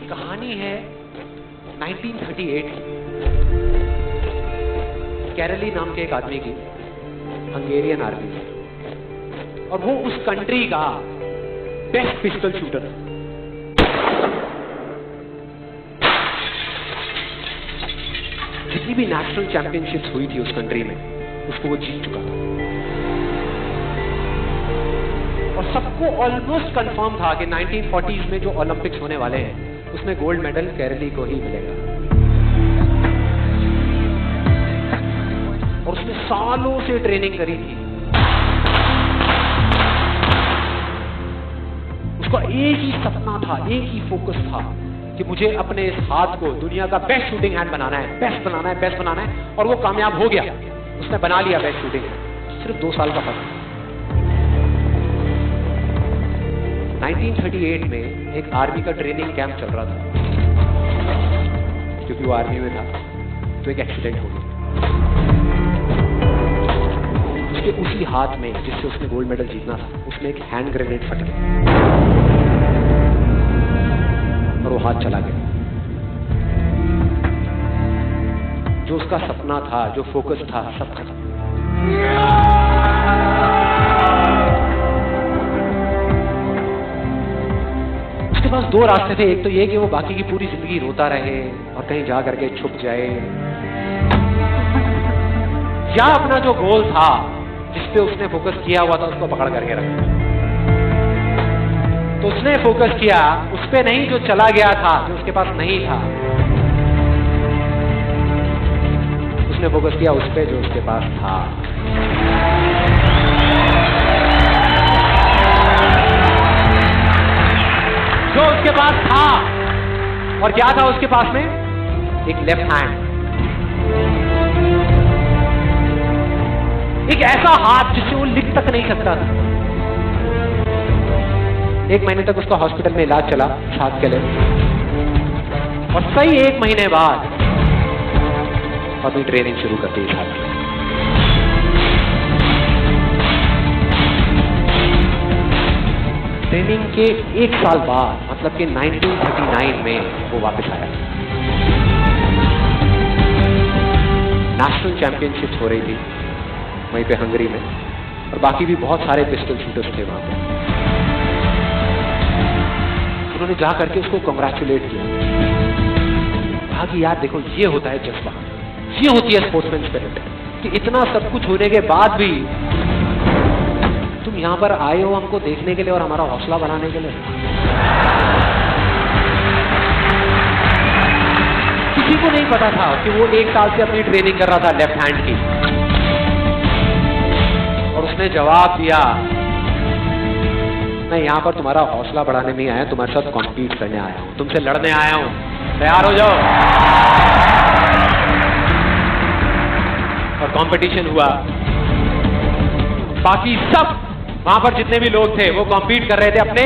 कहानी है 1938 कैरली नाम के एक आदमी की, हंगेरियन आर्मी है, और वो उस कंट्री का बेस्ट पिस्टल शूटर है। जितनी भी नेशनल चैंपियनशिप्स हुई थी उस कंट्री में, उसको वो जीत चुका था। और सबको ऑलमोस्ट कंफर्म था कि 1940s में जो ओलंपिक्स होने वाले हैं उसमें गोल्ड मेडल केरली को ही मिलेगा। और उसने सालों से ट्रेनिंग करी थी। उसका एक ही सपना था, एक ही फोकस था कि मुझे अपने इस हाथ को दुनिया का बेस्ट शूटिंग हैंड बनाना है, बेस्ट बनाना है, बेस्ट बनाना है। और वो कामयाब हो गया, उसने बना लिया बेस्ट शूटिंग हैंड। सिर्फ 2 साल का फर्क। 1938 में एक आर्मी का ट्रेनिंग कैंप चल रहा था, क्योंकि वो आर्मी में था, तो एक एक्सीडेंट हो गया। उसके उसी हाथ में जिससे उसने गोल्ड मेडल जीतना था, उसमें एक हैंड ग्रेनेड फट गया और वो हाथ चला गया। जो उसका सपना था, जो फोकस था, सब खत्म। उसके पास 2 रास्ते थे। एक तो ये कि वो बाकी की पूरी जिंदगी रोता रहे और कहीं जा करके छुप जाए, या अपना जो गोल था जिस पे उसने फोकस किया हुआ था उसको पकड़ करके रखा। तो उसने फोकस किया उस पे नहीं जो चला गया था, जो उसके पास नहीं था। उसने फोकस किया उस पे जो उसके पास था। जो उसके पास था, और क्या था उसके पास में? एक लेफ्ट हैंड, एक ऐसा हाथ जिससे वो लिख तक नहीं सकता था। 1 महीने तक उसका हॉस्पिटल में इलाज चला इस हाथ के लिए, और सही 1 महीने बाद अपनी ट्रेनिंग शुरू कर दी इस हाथ की। ट्रेनिंग के 1 साल बाद, मतलब कि 1939 में वो वापस आया। नेशनल चैंपियनशिप्स हो रही थी वहीं पे हंगरी में, और बाकी भी बहुत सारे पिस्टल शूटर्स थे वहां पे। उन्होंने जा करके उसको कांग्रेचुलेट किया, कहा कि यार देखो, ये होता है जज्बा, ये होती है स्पोर्ट्समैन स्पिरिट, कि इतना सब कुछ होने के बाद भी तुम यहां पर आए हो हमको देखने के लिए और हमारा हौसला बढ़ाने के लिए। किसी को नहीं पता था कि वो 1 साल से अपनी ट्रेनिंग कर रहा था लेफ्ट हैंड की, और उसने जवाब दिया, मैं यहां पर तुम्हारा हौसला बढ़ाने नहीं आया, तुम्हारे साथ कॉम्पीट करने आया हूं, तुमसे लड़ने आया हूं, तैयार हो जाओ। और कंपटीशन हुआ। बाकी सब वहां पर जितने भी लोग थे वो कॉम्पीट कर रहे थे अपने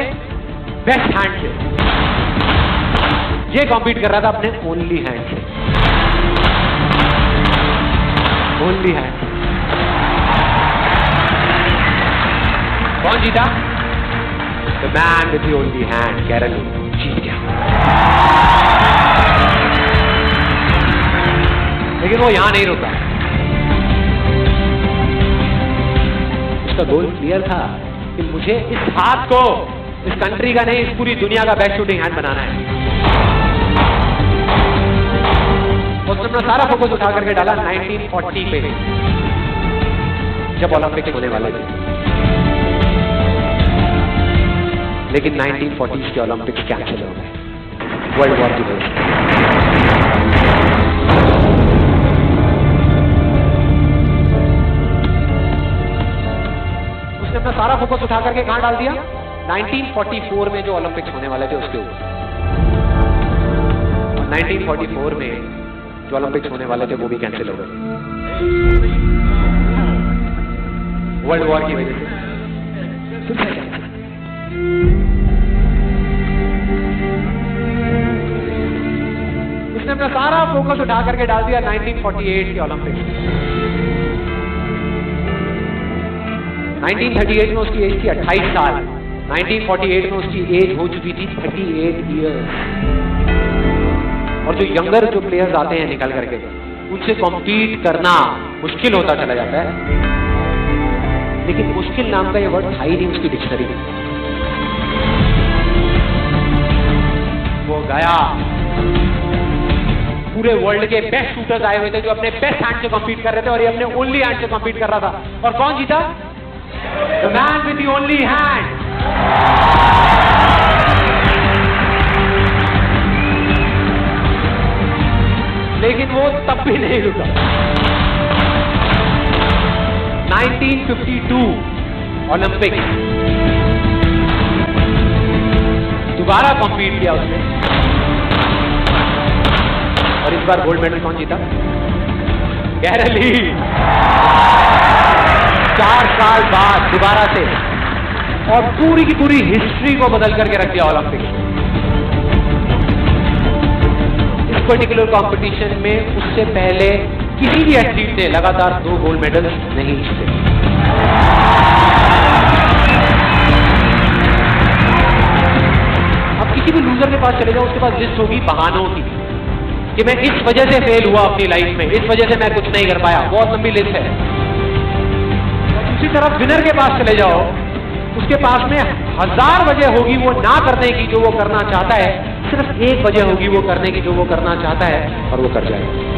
बेस्ट हैंड से। ये कॉम्पीट कर रहा था अपने ओनली हैंड से, ओनली हैंड। कौन जीता? The man with the only hand, केरली जीत गया। लेकिन वो यहां नहीं रुका। उसका गोल क्लियर था कि मुझे इस हाथ को इस कंट्री का नहीं, इस पूरी दुनिया का बेस्ट शूटिंग हैंड बनाना है। उसने अपना सारा फोकस उठा करके डाला 1940 पे, जब ओलंपिक होने वाले थे। लेकिन 1940s के ओलंपिक्स कैंसिल हो गए वर्ल्ड वॉर की वजह से। उसने अपना सारा फोकस उठा करके कहां डाल दिया? 1944 में जो ओलंपिक्स होने वाले थे उसके ऊपर। 1944 में जो ओलंपिक्स होने वाले थे वो भी कैंसिल हो गए वर्ल्ड वॉर की वजह से। उसने अपना सारा फोकस उठा करके डाल दिया 1948 के ओलंपिक्स। 1938 में उसकी एज थी 28 साल, 1948 में उसकी एज हो चुकी थी 38 ईयर्स। और जो यंगर जो प्लेयर्स आते हैं निकल करके, उनसे कॉम्पीट करना मुश्किल होता चला जाता है। लेकिन मुश्किल नाम का ये वर्ड था ही नहीं उसकी डिक्शनरी में। वो गया, पूरे वर्ल्ड के बेस्ट शूटर्स आए हुए थे जो अपने बेस्ट हैंड से कॉम्पीट कर रहे थे, और ये अपने ओनली हैंड से कॉम्पीट कर रहा था। और कौन जीता? The man with the only hand. लेकिन वो तब भी नहीं रुका। 1952 ओलंपिक, दोबारा कॉम्पीट किया उसने, और इस बार गोल्ड मेडल कौन जीता? गैरल लीच। 4 साल बाद दोबारा से, और पूरी की पूरी हिस्ट्री को बदल करके रख दिया ओलंपिक। इस पर्टिकुलर कंपटीशन में उससे पहले किसी भी एथलीट ने लगातार 2 गोल्ड मेडल नहीं जीते। अब किसी भी लूजर के पास चले जाओ, उसके पास लिस्ट होगी बहानों की कि मैं इस वजह से फेल हुआ अपनी लाइफ में, इस वजह से मैं कुछ नहीं कर पाया। बहुत लंबी लिस्ट है। उसी तरह विनर के पास चले जाओ, उसके पास में 1000 वजह होगी वो ना करने की जो वो करना चाहता है, सिर्फ एक वजह होगी वो करने की जो वो करना चाहता है, और वो कर जाएगा।